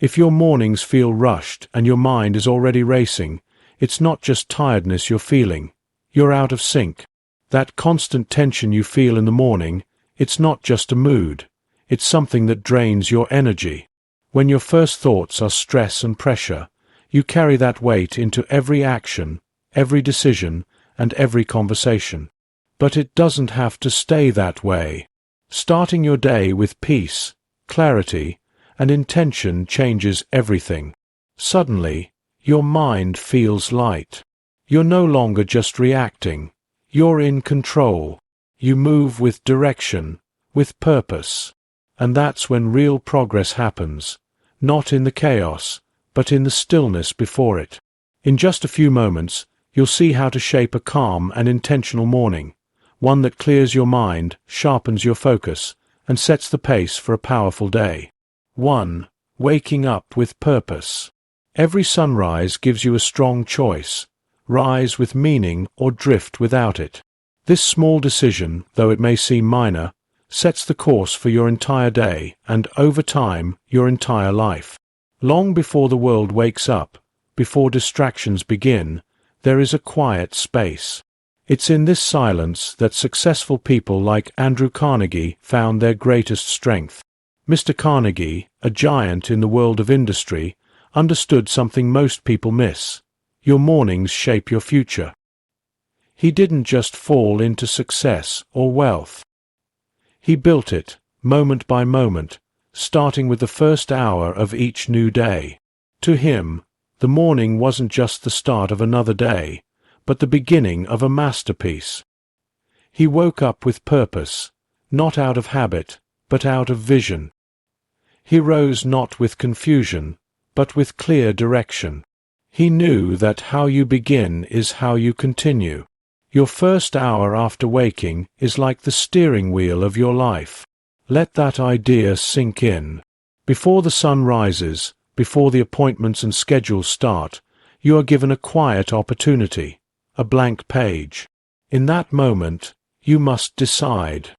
If your mornings feel rushed and your mind is already racing, it's not just tiredness you're feeling. You're out of sync. That constant tension you feel in the morning, it's not just a mood. It's something that drains your energy. When your first thoughts are stress and pressure, you carry that weight into every action, every decision, and every conversation. But it doesn't have to stay that way. Starting your day with peace, clarity, and intention changes everything. Suddenly, your mind feels light. You're no longer just reacting. You're in control. You move with direction, with purpose. And that's when real progress happens, not in the chaos, but in the stillness before it. In just a few moments, you'll see how to shape a calm and intentional morning, one that clears your mind, sharpens your focus, and sets the pace for a powerful day. 1. Waking up with purpose. Every sunrise gives you a strong choice: rise with meaning or drift without it. This small decision, though it may seem minor, sets the course for your entire day and, over time, your entire life. Long before the world wakes up, before distractions begin, there is a quiet space. It's in this silence that successful people like Andrew Carnegie found their greatest strength. Mr. Carnegie, a giant in the world of industry, understood something most people miss: your mornings shape your future. He didn't just fall into success or wealth. He built it, moment by moment, starting with the first hour of each new day. To him, the morning wasn't just the start of another day, but the beginning of a masterpiece. He woke up with purpose, not out of habit, but out of vision. He rose not with confusion, but with clear direction. He knew that how you begin is how you continue. Your first hour after waking is like the steering wheel of your life. Let that idea sink in. Before the sun rises, before the appointments and schedules start, you are given a quiet opportunity, a blank page. In that moment, you must decide.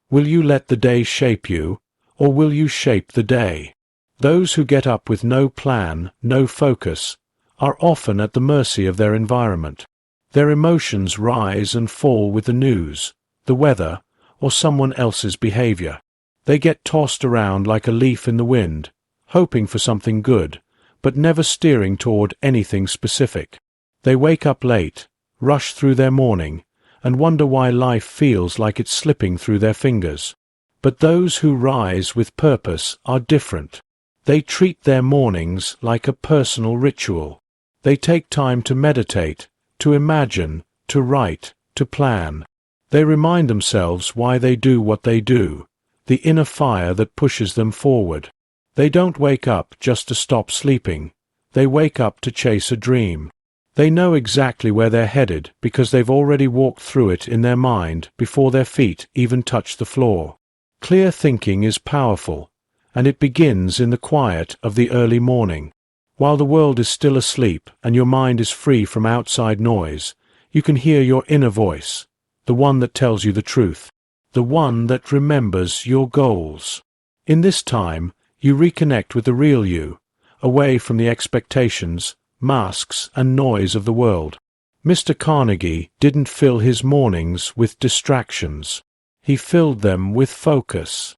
Will you let the day shape you, or will you shape the day? Those who get up with no plan, no focus, are often at the mercy of their environment. Their emotions rise and fall with the news, the weather, or someone else's behavior. They get tossed around like a leaf in the wind, hoping for something good, but never steering toward anything specific. They wake up late, rush through their morning, and wonder why life feels like it's slipping through their fingers. But those who rise with purpose are different. They treat their mornings like a personal ritual. They take time to meditate, to imagine, to write, to plan. They remind themselves why they do what they do, the inner fire that pushes them forward. They don't wake up just to stop sleeping. They wake up to chase a dream. They know exactly where they're headed because they've already walked through it in their mind before their feet even touch the floor. Clear thinking is powerful, and it begins in the quiet of the early morning. While the world is still asleep and your mind is free from outside noise, you can hear your inner voice, the one that tells you the truth, the one that remembers your goals. In this time, you reconnect with the real you, away from the expectations, masks, and noise of the world. Mr. Carnegie didn't fill his mornings with distractions. He filled them with focus.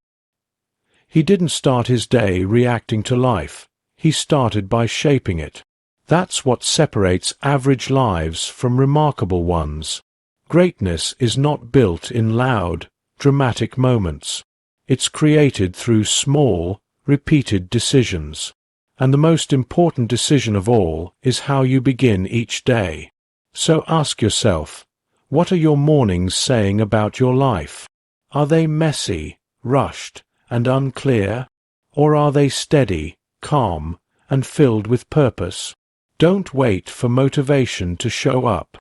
He didn't start his day reacting to life. He started by shaping it. That's what separates average lives from remarkable ones. Greatness is not built in loud, dramatic moments. It's created through small, repeated decisions. And the most important decision of all is how you begin each day. So ask yourself, what are your mornings saying about your life? Are they messy, rushed, and unclear? Or are they steady, calm, and filled with purpose? Don't wait for motivation to show up.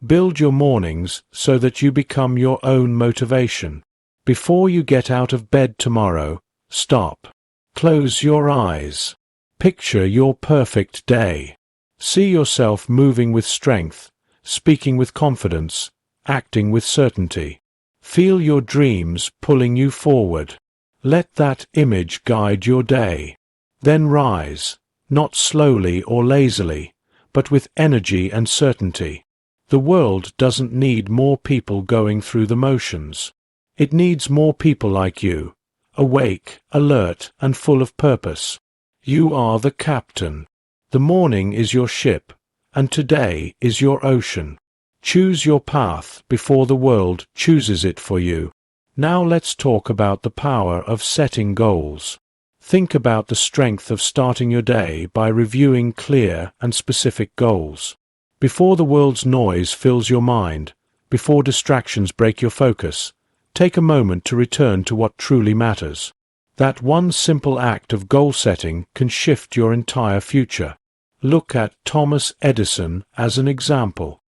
Build your mornings so that you become your own motivation. Before you get out of bed tomorrow, stop. Close your eyes. Picture your perfect day. See yourself moving with strength, speaking with confidence, acting with certainty. Feel your dreams pulling you forward. Let that image guide your day. Then rise, not slowly or lazily, but with energy and certainty. The world doesn't need more people going through the motions. It needs more people like you, awake, alert, and full of purpose. You are the captain. The morning is your ship, and today is your ocean. Choose your path before the world chooses it for you. Now let's talk about the power of setting goals. Think about the strength of starting your day by reviewing clear and specific goals. Before the world's noise fills your mind, before distractions break your focus, take a moment to return to what truly matters. That one simple act of goal setting can shift your entire future. Look at Thomas Edison as an example.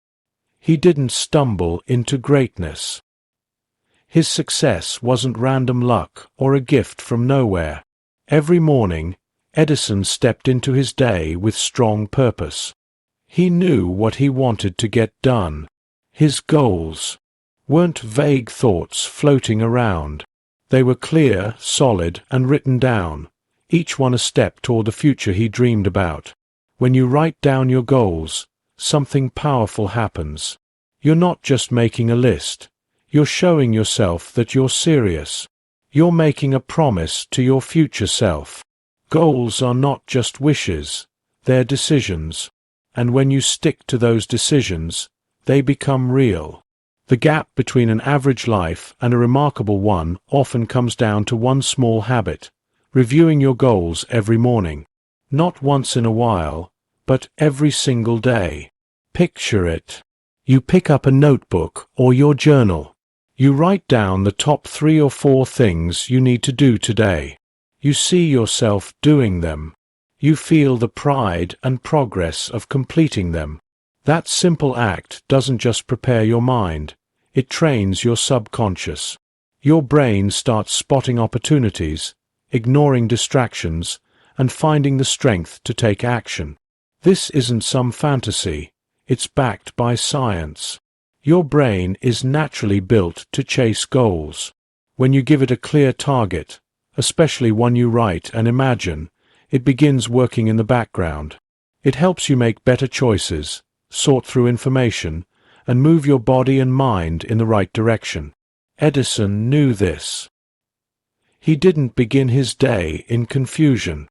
He didn't stumble into greatness. His success wasn't random luck or a gift from nowhere. Every morning, Edison stepped into his day with strong purpose. He knew what he wanted to get done. His goals weren't vague thoughts floating around. They were clear, solid, and written down, each one a step toward the future he dreamed about. When you write down your goals, something powerful happens. You're not just making a list. You're showing yourself that you're serious. You're making a promise to your future self. Goals are not just wishes, they're decisions. And when you stick to those decisions, they become real. The gap between an average life and a remarkable one often comes down to one small habit: reviewing your goals every morning. Not once in a while, but every single day. Picture it. You pick up a notebook or your journal. You write down the top 3 or 4 things you need to do today. You see yourself doing them. You feel the pride and progress of completing them. That simple act doesn't just prepare your mind, it trains your subconscious. Your brain starts spotting opportunities, ignoring distractions, and finding the strength to take action. This isn't some fantasy, it's backed by science. Your brain is naturally built to chase goals. When you give it a clear target, especially one you write and imagine, it begins working in the background. It helps you make better choices, sort through information, and move your body and mind in the right direction. Edison knew this. He didn't begin his day in confusion.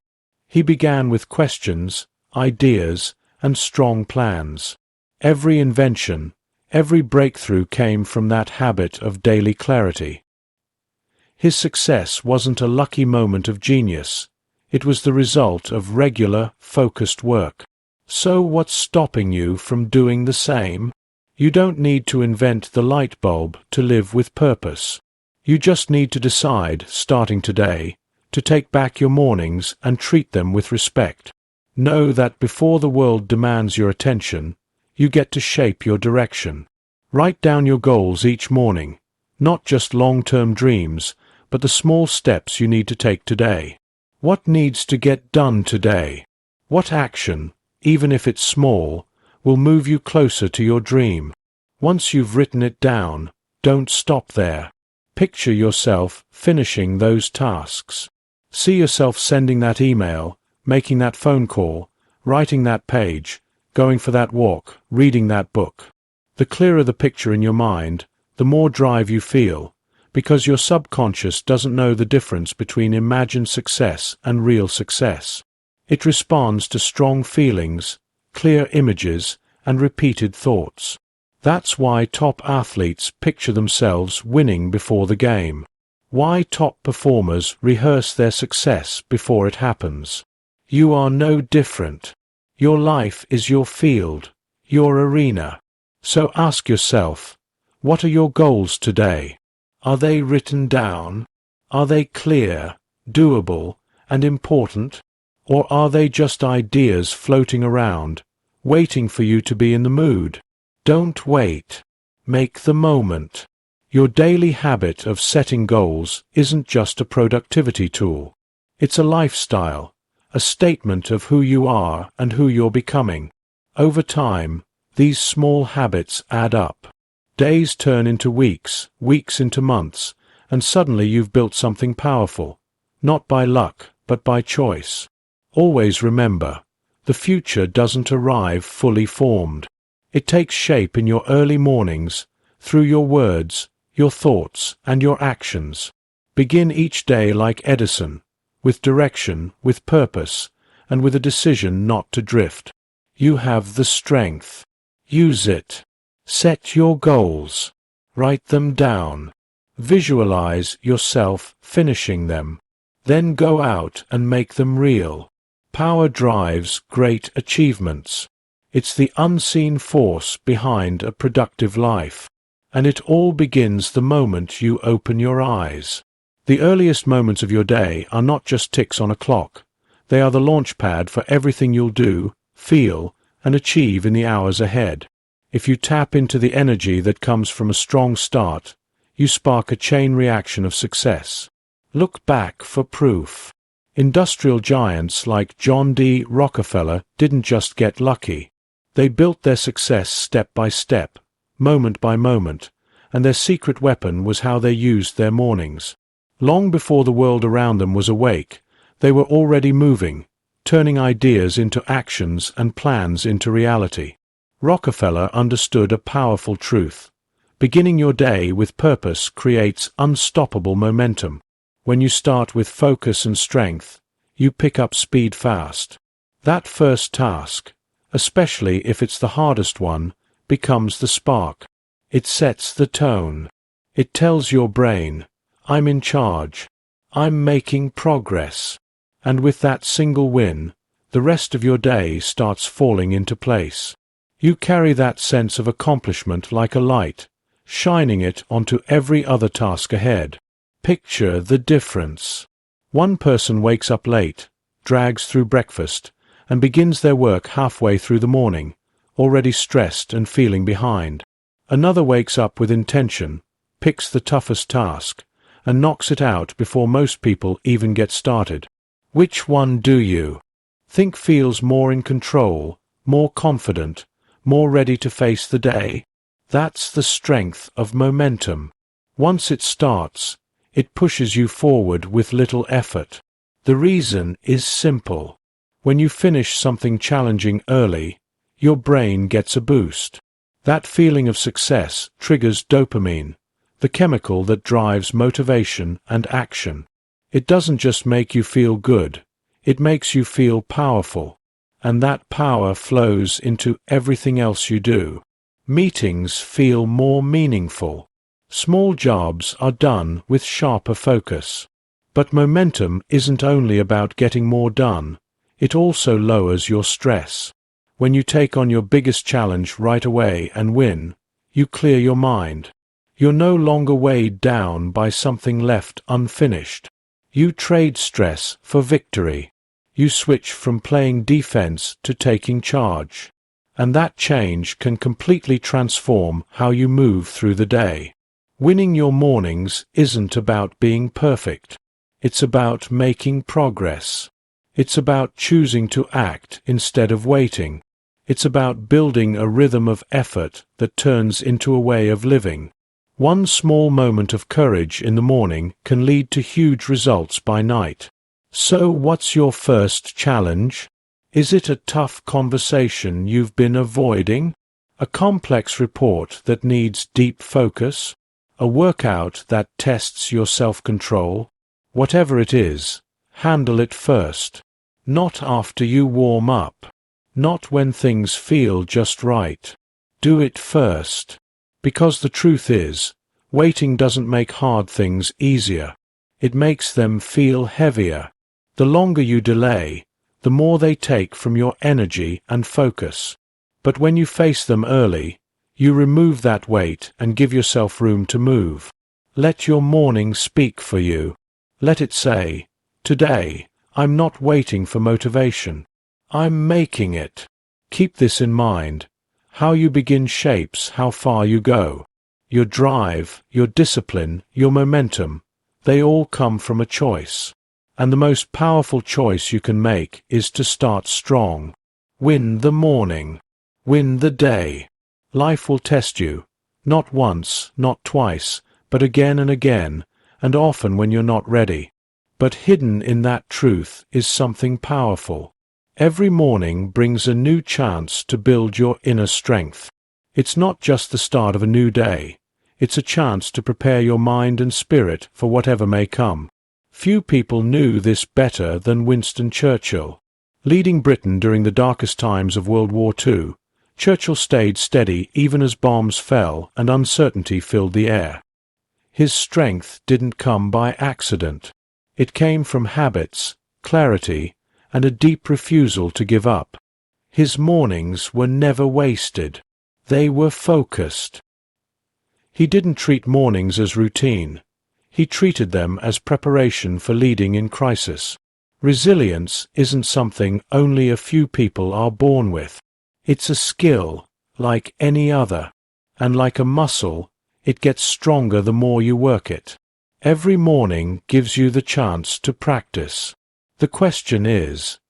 He began with questions, ideas, and strong plans. Every invention, every breakthrough came from that habit of daily clarity. His success wasn't a lucky moment of genius. It was the result of regular, focused work. So what's stopping you from doing the same? You don't need to invent the light bulb to live with purpose. You just need to decide, starting today, to take back your mornings and treat them with respect. Know that before the world demands your attention, you get to shape your direction. Write down your goals each morning, not just long-term dreams, but the small steps you need to take today. What needs to get done today? What action, even if it's small, will move you closer to your dream? Once you've written it down, don't stop there. Picture yourself finishing those tasks. See yourself sending that email, making that phone call, writing that page, going for that walk, reading that book. The clearer the picture in your mind, the more drive you feel, because your subconscious doesn't know the difference between imagined success and real success. It responds to strong feelings, clear images, and repeated thoughts. That's why top athletes picture themselves winning before the game. Why top performers rehearse their success before it happens. You are no different. Your life is your field, your arena. So ask yourself, what are your goals today? Are they written down? Are they clear, doable, and important? Or are they just ideas floating around, waiting for you to be in the mood? Don't wait. Make the moment. Your daily habit of setting goals isn't just a productivity tool. It's a lifestyle, a statement of who you are and who you're becoming. Over time, these small habits add up. Days turn into weeks, weeks into months, and suddenly you've built something powerful, not by luck, but by choice. Always remember, the future doesn't arrive fully formed. It takes shape in your early mornings, through your words, your thoughts, and your actions. Begin each day like Edison, with direction, with purpose, and with a decision not to drift. You have the strength. Use it. Set your goals. Write them down. Visualize yourself finishing them. Then go out and make them real. Power drives great achievements. It's the unseen force behind a productive life. And it all begins the moment you open your eyes. The earliest moments of your day are not just ticks on a clock. They are the launch pad for everything you'll do, feel, and achieve in the hours ahead. If you tap into the energy that comes from a strong start, you spark a chain reaction of success. Look back for proof. Industrial giants like John D. Rockefeller didn't just get lucky. They built their success step by step, moment by moment, and their secret weapon was how they used their mornings. Long before the world around them was awake, they were already moving, turning ideas into actions and plans into reality. Rockefeller understood a powerful truth. Beginning your day with purpose creates unstoppable momentum. When you start with focus and strength, you pick up speed fast. That first task, especially if it's the hardest one, becomes the spark. It sets the tone. It tells your brain, I'm in charge. I'm making progress. And with that single win, the rest of your day starts falling into place. You carry that sense of accomplishment like a light, shining it onto every other task ahead. Picture the difference. One person wakes up late, drags through breakfast, and begins their work halfway through the morning, already stressed and feeling behind. Another wakes up with intention, picks the toughest task, and knocks it out before most people even get started. Which one do you think feels more in control, more confident, more ready to face the day? That's the strength of momentum. Once it starts, it pushes you forward with little effort. The reason is simple. When you finish something challenging early, your brain gets a boost. That feeling of success triggers dopamine, the chemical that drives motivation and action. It doesn't just make you feel good, it makes you feel powerful. And that power flows into everything else you do. Meetings feel more meaningful. Small jobs are done with sharper focus. But momentum isn't only about getting more done, it also lowers your stress. When you take on your biggest challenge right away and win, you clear your mind. You're no longer weighed down by something left unfinished. You trade stress for victory. You switch from playing defense to taking charge. And that change can completely transform how you move through the day. Winning your mornings isn't about being perfect. It's about making progress. It's about choosing to act instead of waiting. It's about building a rhythm of effort that turns into a way of living. One small moment of courage in the morning can lead to huge results by night. So what's your first challenge? Is it a tough conversation you've been avoiding? A complex report that needs deep focus? A workout that tests your self-control? Whatever it is, handle it first. Not after you warm up. Not when things feel just right. Do it first. Because the truth is, waiting doesn't make hard things easier. It makes them feel heavier. The longer you delay, the more they take from your energy and focus. But when you face them early, you remove that weight and give yourself room to move. Let your morning speak for you. Let it say, today, I'm not waiting for motivation. I'm making it. Keep this in mind. How you begin shapes how far you go. Your drive, your discipline, your momentum, they all come from a choice. And the most powerful choice you can make is to start strong. Win the morning. Win the day. Life will test you. Not once, not twice, but again and again, and often when you're not ready. But hidden in that truth is something powerful. Every morning brings a new chance to build your inner strength. It's not just the start of a new day. It's a chance to prepare your mind and spirit for whatever may come. Few people knew this better than Winston Churchill. Leading Britain during the darkest times of World War II, Churchill stayed steady even as bombs fell and uncertainty filled the air. His strength didn't come by accident. It came from habits, clarity, and a deep refusal to give up. His mornings were never wasted. They were focused. He didn't treat mornings as routine. He treated them as preparation for leading in crisis. Resilience isn't something only a few people are born with. It's a skill, like any other, and like a muscle, it gets stronger the more you work it. Every morning gives you the chance to practice. The question is,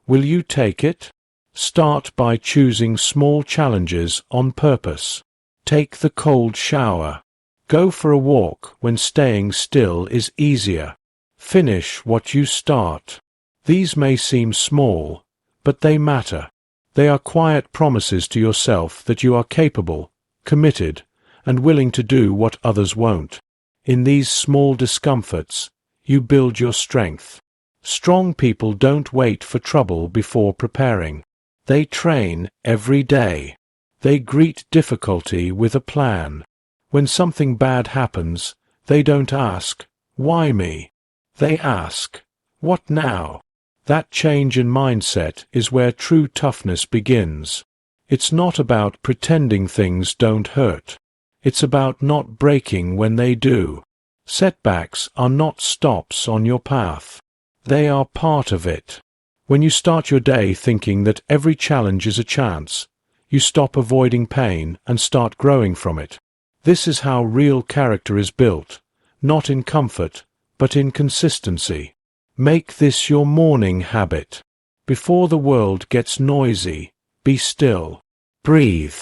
will you take it? Start by choosing small challenges on purpose. Take the cold shower. Go for a walk when staying still is easier. Finish what you start. These may seem small, but they matter. They are quiet promises to yourself that you are capable, committed, and willing to do what others won't. In these small discomforts, you build your strength. Strong people don't wait for trouble before preparing. They train every day. They greet difficulty with a plan. When something bad happens, they don't ask, "Why me?" They ask, "What now?" That change in mindset is where true toughness begins. It's not about pretending things don't hurt. It's about not breaking when they do. Setbacks are not stops on your path. They are part of it. When you start your day thinking that every challenge is a chance, you stop avoiding pain and start growing from it. This is how real character is built, not in comfort, but in consistency. Make this your morning habit. Before the world gets noisy, be still. Breathe.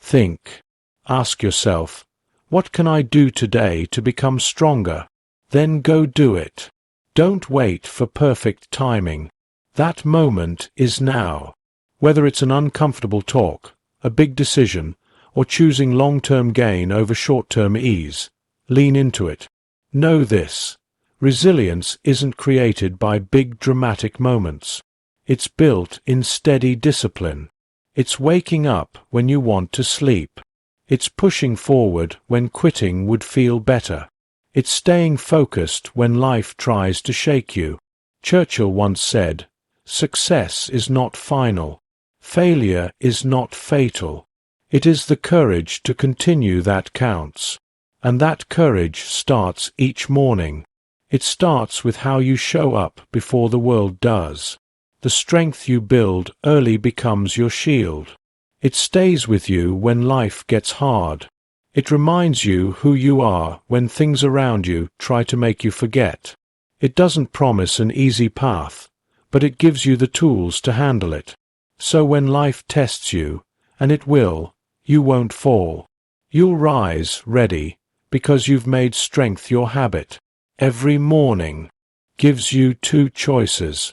Think. Ask yourself, what can I do today to become stronger? Then go do it. Don't wait for perfect timing. That moment is now. Whether it's an uncomfortable talk, a big decision, or choosing long-term gain over short-term ease, lean into it. Know this. Resilience isn't created by big dramatic moments. It's built in steady discipline. It's waking up when you want to sleep. It's pushing forward when quitting would feel better. It's staying focused when life tries to shake you. Churchill once said, "Success is not final. Failure is not fatal. It is the courage to continue that counts." And that courage starts each morning. It starts with how you show up before the world does. The strength you build early becomes your shield. It stays with you when life gets hard. It reminds you who you are when things around you try to make you forget. It doesn't promise an easy path, but it gives you the tools to handle it. So when life tests you, and it will, you won't fall. You'll rise ready, because you've made strength your habit. Every morning gives you two choices.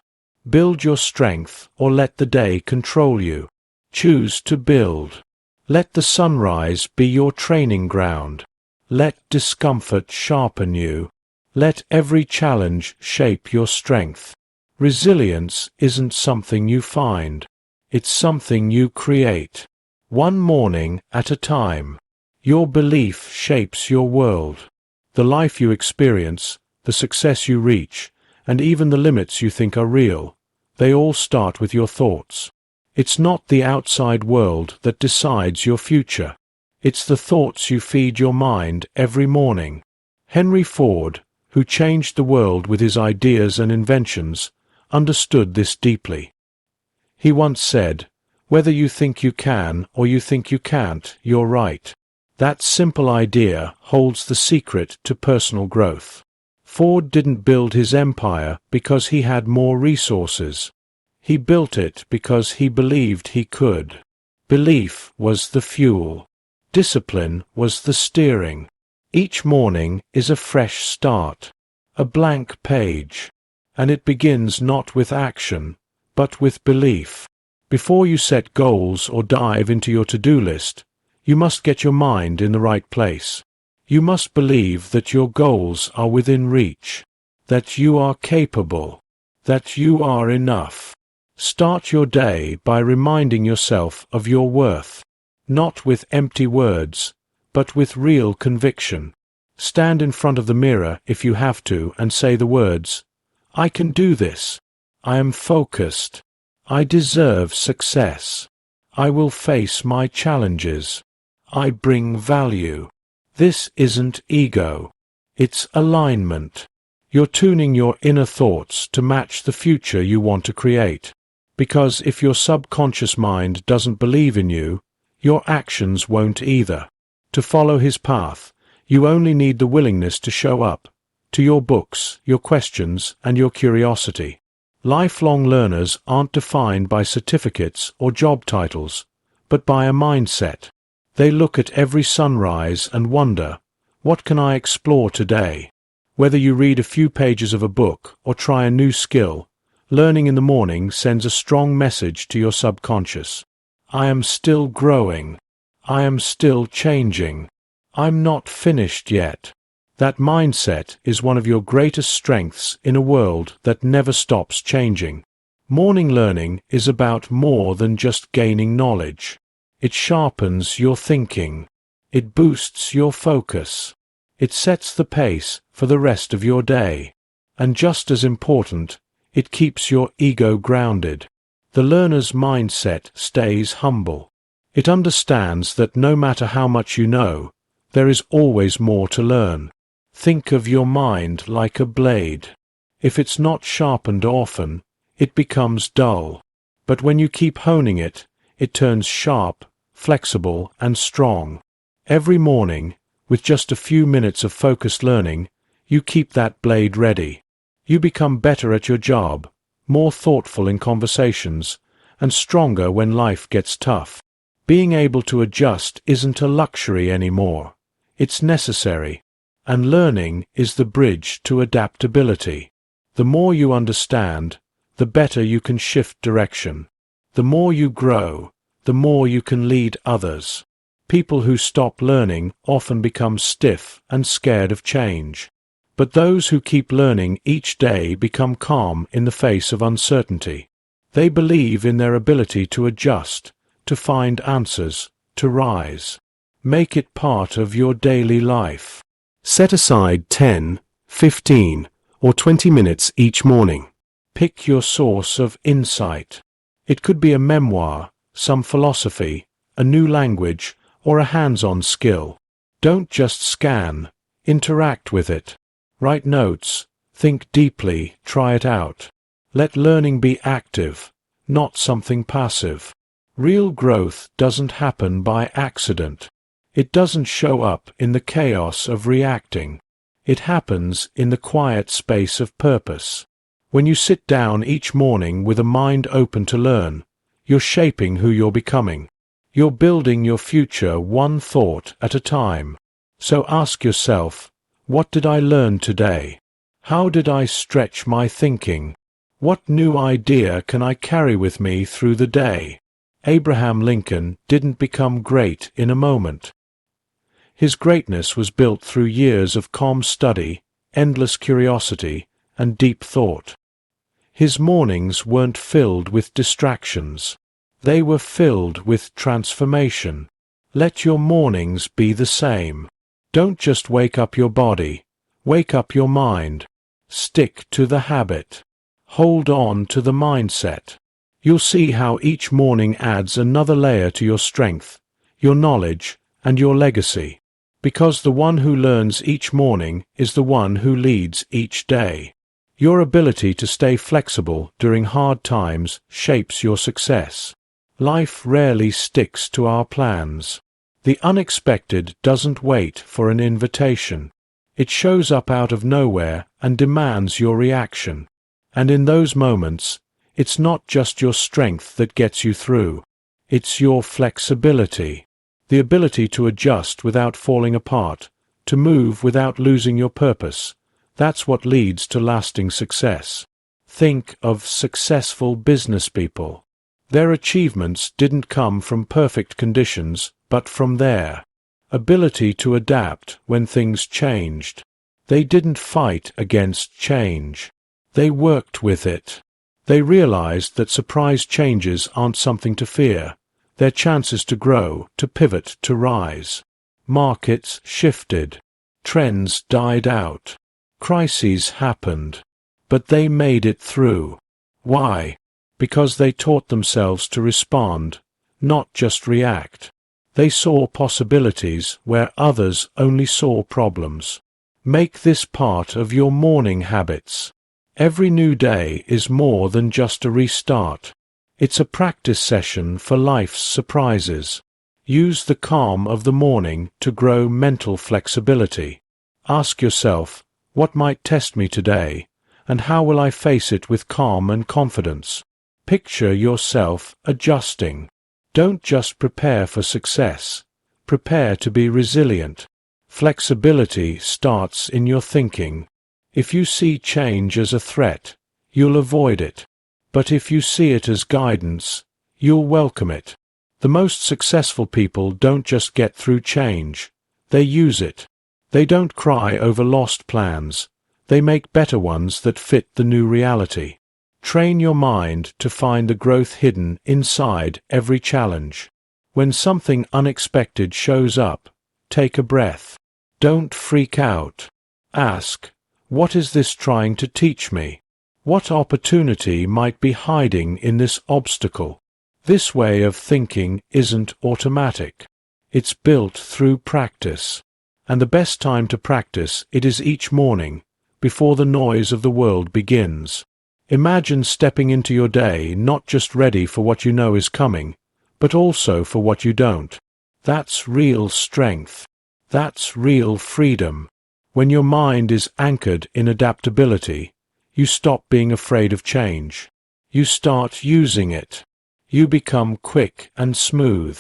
Build your strength or let the day control you. Choose to build. Let the sunrise be your training ground. Let discomfort sharpen you. Let every challenge shape your strength. Resilience isn't something you find. It's something you create. One morning at a time. Your belief shapes your world. The life you experience, the success you reach, and even the limits you think are real, they all start with your thoughts. It's not the outside world that decides your future. It's the thoughts you feed your mind every morning. Henry Ford, who changed the world with his ideas and inventions, understood this deeply. He once said, "Whether you think you can or you think you can't, you're right." That simple idea holds the secret to personal growth. Ford didn't build his empire because he had more resources. He built it because he believed he could. Belief was the fuel. Discipline was the steering. Each morning is a fresh start, a blank page. and it begins not with action, but with belief. Before you set goals or dive into your to-do list, you must get your mind in the right place. You must believe that your goals are within reach, that you are capable, that you are enough. Start your day by reminding yourself of your worth, not with empty words, but with real conviction. Stand in front of the mirror if you have to and say the words, "I can do this. I am focused. I deserve success. I will face my challenges. I bring value." This isn't ego. It's alignment. You're tuning your inner thoughts to match the future you want to create. Because if your subconscious mind doesn't believe in you, your actions won't either. To follow his path, you only need the willingness to show up, to your books, your questions, and your curiosity. Lifelong learners aren't defined by certificates or job titles, but by a mindset. They look at every sunrise and wonder, what can I explore today? Whether you read a few pages of a book or try a new skill, learning in the morning sends a strong message to your subconscious. I am still growing. I am still changing. I'm not finished yet. That mindset is one of your greatest strengths in a world that never stops changing. Morning learning is about more than just gaining knowledge. It sharpens your thinking. It boosts your focus. It sets the pace for the rest of your day. And just as important, it keeps your ego grounded. The learner's mindset stays humble. It understands that no matter how much you know, there is always more to learn. Think of your mind like a blade. If it's not sharpened often, it becomes dull. But when you keep honing it, it turns sharp, flexible, and strong. Every morning, with just a few minutes of focused learning, you keep that blade ready. You become better at your job, more thoughtful in conversations, and stronger when life gets tough. Being able to adjust isn't a luxury anymore. It's necessary. And learning is the bridge to adaptability. The more you understand, the better you can shift direction. The more you grow, the more you can lead others. People who stop learning often become stiff and scared of change. But those who keep learning each day become calm in the face of uncertainty. They believe in their ability to adjust, to find answers, to rise. Make it part of your daily life. Set aside 10, 15, or 20 minutes each morning. Pick your source of insight. It could be a memoir, some philosophy, a new language, or a hands-on skill. Don't just scan, interact with it. Write notes, think deeply, try it out. Let learning be active, not something passive. Real growth doesn't happen by accident. It doesn't show up in the chaos of reacting. It happens in the quiet space of purpose. When you sit down each morning with a mind open to learn, you're shaping who you're becoming. You're building your future one thought at a time. So ask yourself, what did I learn today? How did I stretch my thinking? What new idea can I carry with me through the day? Abraham Lincoln didn't become great in a moment. His greatness was built through years of calm study, endless curiosity, and deep thought. His mornings weren't filled with distractions. They were filled with transformation. Let your mornings be the same. Don't just wake up your body. Wake up your mind. Stick to the habit. Hold on to the mindset. You'll see how each morning adds another layer to your strength, your knowledge, and your legacy. Because the one who learns each morning is the one who leads each day. Your ability to stay flexible during hard times shapes your success. Life rarely sticks to our plans. The unexpected doesn't wait for an invitation. It shows up out of nowhere and demands your reaction. And in those moments, it's not just your strength that gets you through. It's your flexibility. The ability to adjust without falling apart, to move without losing your purpose. That's what leads to lasting success. Think of successful business people. Their achievements didn't come from perfect conditions, but from their ability to adapt when things changed. They didn't fight against change. They worked with it. They realized that surprise changes aren't something to fear. They're chances to grow, to pivot, to rise. Markets shifted. Trends died out. Crises happened. But they made it through. Why? Because they taught themselves to respond, not just react. They saw possibilities where others only saw problems. Make this part of your morning habits. Every new day is more than just a restart. It's a practice session for life's surprises. Use the calm of the morning to grow mental flexibility. Ask yourself, what might test me today, and how will I face it with calm and confidence? Picture yourself adjusting. Don't just prepare for success. Prepare to be resilient. Flexibility starts in your thinking. If you see change as a threat, you'll avoid it. But if you see it as guidance, you'll welcome it. The most successful people don't just get through change. They use it. They don't cry over lost plans. They make better ones that fit the new reality. Train your mind to find the growth hidden inside every challenge. When something unexpected shows up, take a breath. Don't freak out. Ask, what is this trying to teach me? What opportunity might be hiding in this obstacle? This way of thinking isn't automatic. It's built through practice. And the best time to practice it is each morning, before the noise of the world begins. Imagine stepping into your day not just ready for what you know is coming, but also for what you don't. That's real strength. That's real freedom. When your mind is anchored in adaptability, you stop being afraid of change. You start using it. You become quick and smooth.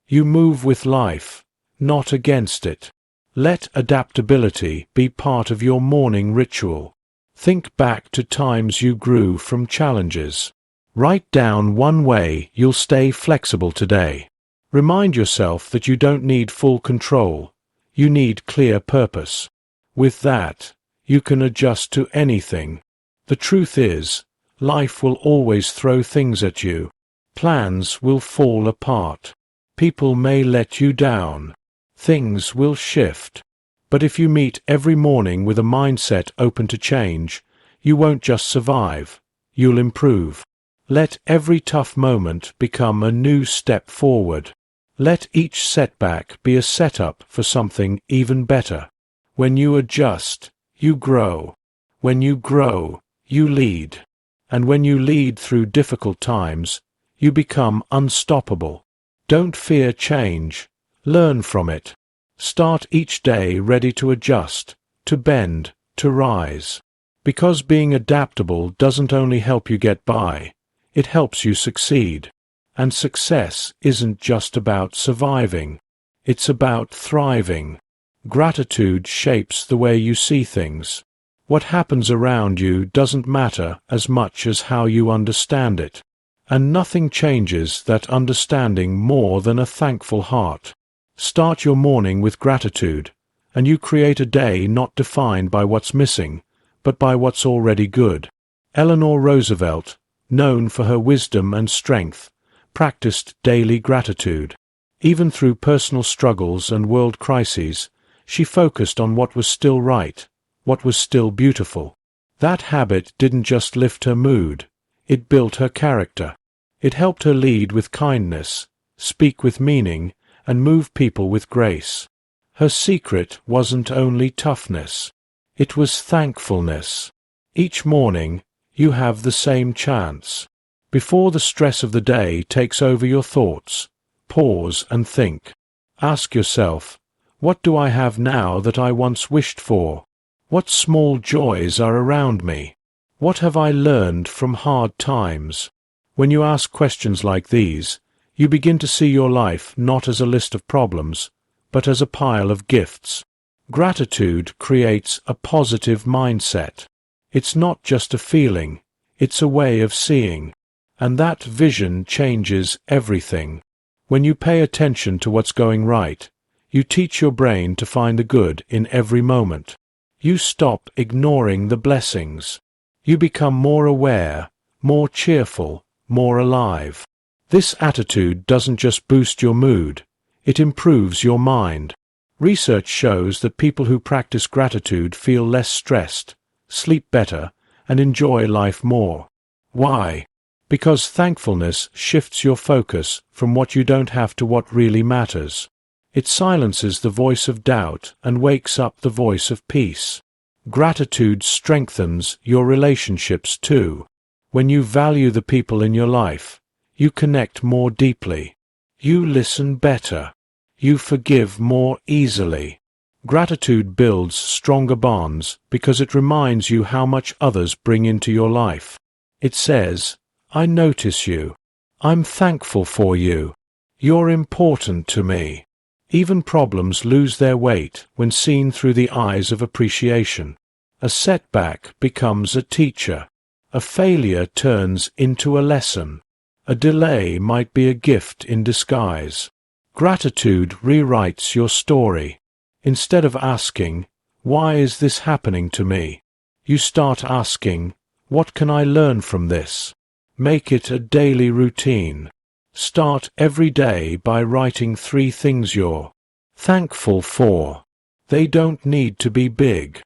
You move with life, not against it. Let adaptability be part of your morning ritual. Think back to times you grew from challenges. Write down one way you'll stay flexible today. Remind yourself that you don't need full control. You need clear purpose. With that, you can adjust to anything. The truth is, life will always throw things at you. Plans will fall apart. People may let you down. Things will shift. But if you meet every morning with a mindset open to change, you won't just survive, you'll improve. Let every tough moment become a new step forward. Let each setback be a setup for something even better. When you adjust, you grow. When you grow, you lead. And when you lead through difficult times, you become unstoppable. Don't fear change. Learn from it. Start each day ready to adjust, to bend, to rise. Because being adaptable doesn't only help you get by, it helps you succeed. And success isn't just about surviving. It's about thriving. Gratitude shapes the way you see things. What happens around you doesn't matter as much as how you understand it. And nothing changes that understanding more than a thankful heart. Start your morning with gratitude, and you create a day not defined by what's missing, but by what's already good. Eleanor Roosevelt, known for her wisdom and strength, practiced daily gratitude. Even through personal struggles and world crises, she focused on what was still right, what was still beautiful. That habit didn't just lift her mood, it built her character. It helped her lead with kindness, speak with meaning, and move people with grace. Her secret wasn't only toughness, it was thankfulness. Each morning, you have the same chance. Before the stress of the day takes over your thoughts, pause and think. Ask yourself, what do I have now that I once wished for? What small joys are around me? What have I learned from hard times? When you ask questions like these, you begin to see your life not as a list of problems, but as a pile of gifts. Gratitude creates a positive mindset. It's not just a feeling, It's a way of seeing. And that vision changes everything. When you pay attention to what's going right, you teach your brain to find the good in every moment. You stop ignoring the blessings. You become more aware, more cheerful, more alive. This attitude doesn't just boost your mood, it improves your mind. Research shows that people who practice gratitude feel less stressed, sleep better, and enjoy life more. Why? Because thankfulness shifts your focus from what you don't have to what really matters. It silences the voice of doubt and wakes up the voice of peace. Gratitude strengthens your relationships too. When you value the people in your life, you connect more deeply. You listen better. You forgive more easily. Gratitude builds stronger bonds because it reminds you how much others bring into your life. It says, I notice you. I'm thankful for you. You're important to me. Even problems lose their weight when seen through the eyes of appreciation. A setback becomes a teacher. A failure turns into a lesson. A delay might be a gift in disguise. Gratitude rewrites your story. Instead of asking, why is this happening to me? You start asking, what can I learn from this? Make it a daily routine. Start every day by writing 3 things you're thankful for. They don't need to be big.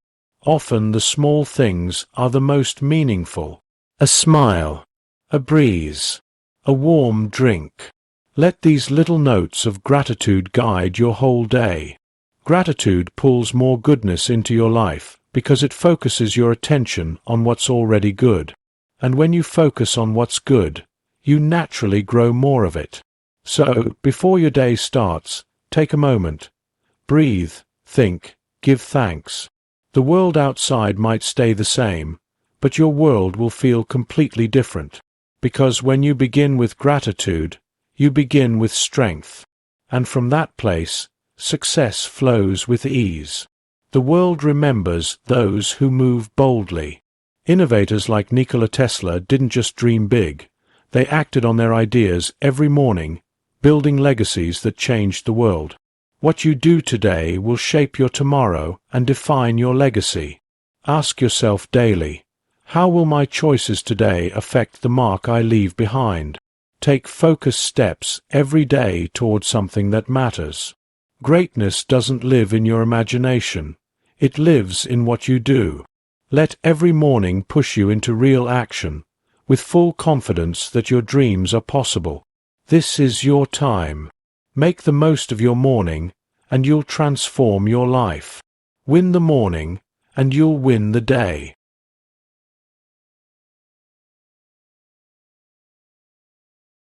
Often the small things are the most meaningful. A smile, a breeze, a warm drink. Let these little notes of gratitude guide your whole day. Gratitude pulls more goodness into your life because it focuses your attention on what's already good. And when you focus on what's good, you naturally grow more of it. So, before your day starts, take a moment. Breathe, think, give thanks. The world outside might stay the same, but your world will feel completely different. Because when you begin with gratitude, you begin with strength. And from that place, success flows with ease. The world remembers those who move boldly. Innovators like Nikola Tesla didn't just dream big. They acted on their ideas every morning, building legacies that changed the world. What you do today will shape your tomorrow and define your legacy. Ask yourself daily, how will my choices today affect the mark I leave behind? Take focused steps every day toward something that matters. Greatness doesn't live in your imagination. It lives in what you do. Let every morning push you into real action, with full confidence that your dreams are possible. This is your time. Make the most of your morning, and you'll transform your life. Win the morning, and you'll win the day.